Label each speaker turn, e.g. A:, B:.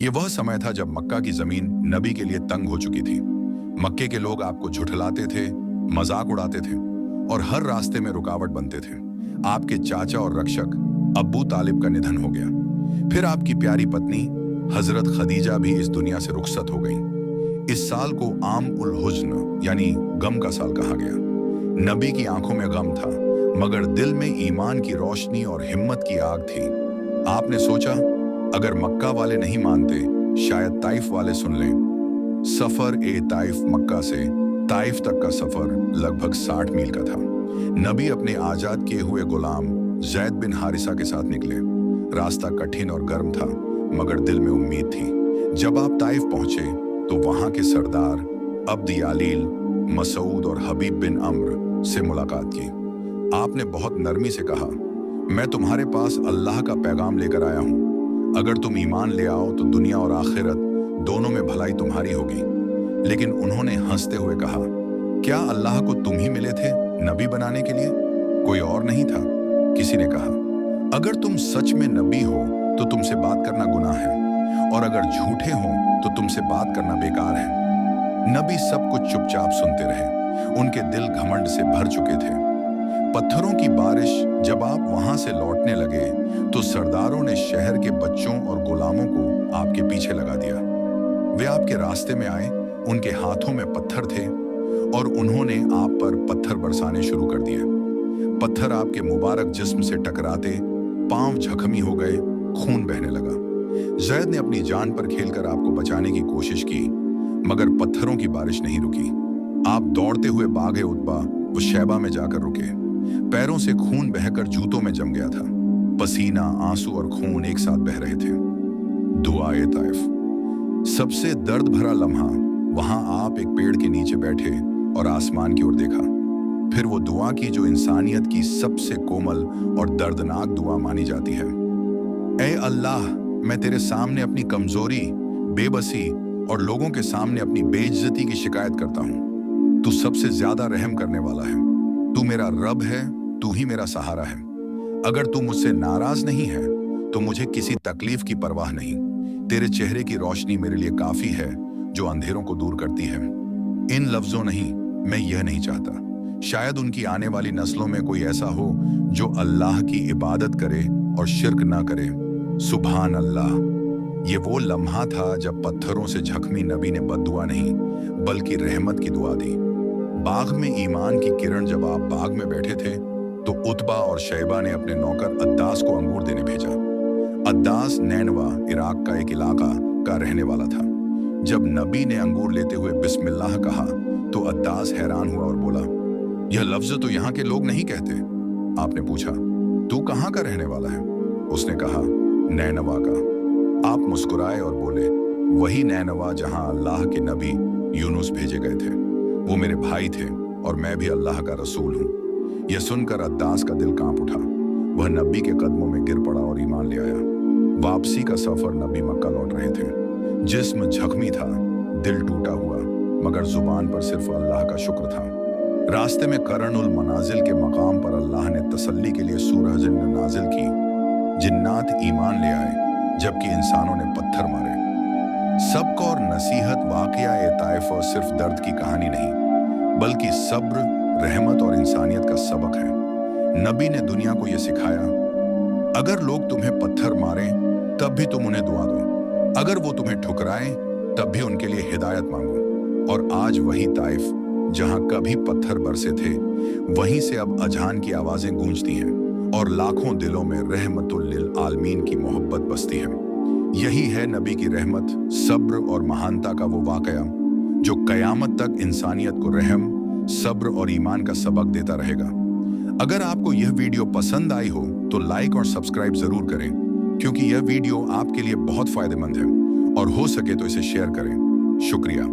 A: ये वह समय था जब मक्का की जमीन नबी के लिए तंग हो चुकी थी। मक्के के लोग आपको झुठलाते थे, मजाक उड़ाते थे और हर रास्ते में रुकावट बनते थे। आपके चाचा और रक्षक अब्बू तालिब का निधन हो गया। फिर आपकी प्यारी पत्नी हजरत खदीजा भी इस दुनिया से रुखसत हो गई। इस साल को आम उल हुज्न यानी गम का साल कहा गया। नबी की आंखों में गम था, मगर दिल में ईमान की रोशनी और हिम्मत की आग थी। आपने सोचा, अगर मक्का वाले नहीं मानते, शायद ताइफ वाले सुन लें। सफर ए ताइफ, मक्का से ताइफ तक का सफर लगभग 60 मील का था। नबी अपने आजाद किए हुए गुलाम जैद बिन हारिसा के साथ निकले। रास्ता कठिन और गर्म था, मगर दिल में उम्मीद थी। जब आप ताइफ पहुंचे तो वहां के सरदार अब्द यालील, मसूद और हबीब बिन अम्र से मुलाकात की। आपने बहुत नरमी से कहा, मैं तुम्हारे पास अल्लाह का पैगाम लेकर आया हूं। अगर तुम ईमान ले आओ तो दुनिया और आखिरत दोनों में भलाई तुम्हारी होगी। लेकिन उन्होंने हंसते हुए कहा, क्या अल्लाह को तुम ही मिले थे नबी बनाने के लिए? कोई और नहीं था? किसी ने कहा, अगर तुम सच में नबी हो तो तुमसे बात करना गुनाह है, और अगर झूठे हो तो तुमसे बात करना बेकार है। नबी सब कुछ चुपचाप सुनते रहे। उनके दिल घमंड से भर चुके थे। पत्थरों की बारिश जब आप वहां से लौटने लगे तो सरदारों ने शहर के बच्चों और गुलामों को आपके पीछे लगा दिया। वे आपके रास्ते में आए, उनके हाथों में पत्थर थे और उन्होंने आप पर पत्थर बरसाने शुरू कर दिए। पत्थर आपके मुबारक जिस्म से टकराते पांव जख्मी हो गए, खून बहने लगा। जैद ने अपनी जान पर खेलकर आपको बचाने की कोशिश की, मगर पत्थरों की बारिश नहीं रुकी। आप दौड़ते हुए भागे उतबा वो शैबा में जाकर रुके। पैरों से खून बहकर जूतों में जम गया था। पसीना, आंसू और खून एक साथ बह रहे थे। दुआए ताइफ, सबसे दर्द भरा लम्हा। वहां आप एक पेड़ के नीचे बैठे और आसमान की ओर देखा। फिर वो दुआ की जो इंसानियत की सबसे कोमल और दर्दनाक दुआ मानी जाती है। ऐ अल्लाह, मैं तेरे सामने अपनी कमजोरी, बेबसी और लोगों के सामने अपनी बेइज्जती की शिकायत करता हूं। तू सबसे ज्यादा रहम करने वाला है। तू मेरा रब है, तू ही मेरा सहारा है। अगर तू मुझसे नाराज नहीं है तो मुझे किसी तकलीफ की परवाह नहीं। तेरे चेहरे की रोशनी मेरे लिए काफी है जो अंधेरों को दूर करती है। इन लफ्जों नहीं, मैं यह नहीं चाहता। शायद उनकी आने वाली नस्लों में कोई ऐसा हो जो अल्लाह की इबादत करे और शिर्क ना करे। सुभान अल्लाह। ये वो लम्हा था जब पत्थरों से जख्मी नबी ने बद्दुआ नहीं बल्कि रहमत की दुआ दी। बाग में ईमान की किरण, जब आप बाग में बैठे थे तो उतबा और शैबा ने अपने नौकर अद्दास को अंगूर देने भेजा। अद्दास नैनवा, इराक का एक इलाका का रहने वाला था। जब नबी ने अंगूर लेते हुए बिस्मिल्लाह कहा तो अद्दास हैरान हुआ और बोला, यह लफ्ज तो यहाँ के लोग नहीं कहते। आपने पूछा, तू कहाँ का रहने वाला है? उसने कहा, नैनवा का। आप मुस्कुराए और बोले, वही नैनवा जहाँ अल्लाह के नबी यूनुस भेजे गए थे। वो मेरे भाई थे और मैं भी अल्लाह का रसूल हूँ। यह सुनकर अद्दास का दिल कांप उठा। वह नबी के कदमों में गिर पड़ा और ईमान ले आया। वापसी का सफर नबी मक्का लौट रहे थे। जिस्म जख्मी था, दिल टूटा हुआ, मगर जुबान पर सिर्फ अल्लाह का शुक्र था। रास्ते में करनुल मनाजिल के मकाम पर अल्लाह ने तसल्ली के लिए सूरह जिन्न नाजिल की। जिन्नात ईमान ले आए जबकि इंसानों ने पत्थर मारे। सबक और नसीहत वाक़या ए ताइफ और सिर्फ दर्द की कहानी नहीं बल्कि सब्र, रहमत और इंसानियत का सबक है। नबी ने दुनिया को यह सिखाया, अगर लोग तुम्हें पत्थर मारें तब भी तुम उन्हें दुआ दो। अगर वो तुम्हें ठुकराएं तब भी उनके लिए हिदायत मांगो। और आज वही ताइफ जहां कभी पत्थर बरसे थे, वहीं से अब अजान की आवाजें गूंजती हैं और लाखों दिलों में रहमतुल लिल आलमीन की मोहब्बत बसती है। यही है नबी की रहमत, सब्र और महानता का वो वाकया जो कयामत तक इंसानियत को रहम, सब्र और ईमान का सबक देता रहेगा। अगर आपको यह वीडियो पसंद आई हो तो लाइक और सब्सक्राइब जरूर करें, क्योंकि यह वीडियो आपके लिए बहुत फायदेमंद है, और हो सके तो इसे शेयर करें। शुक्रिया।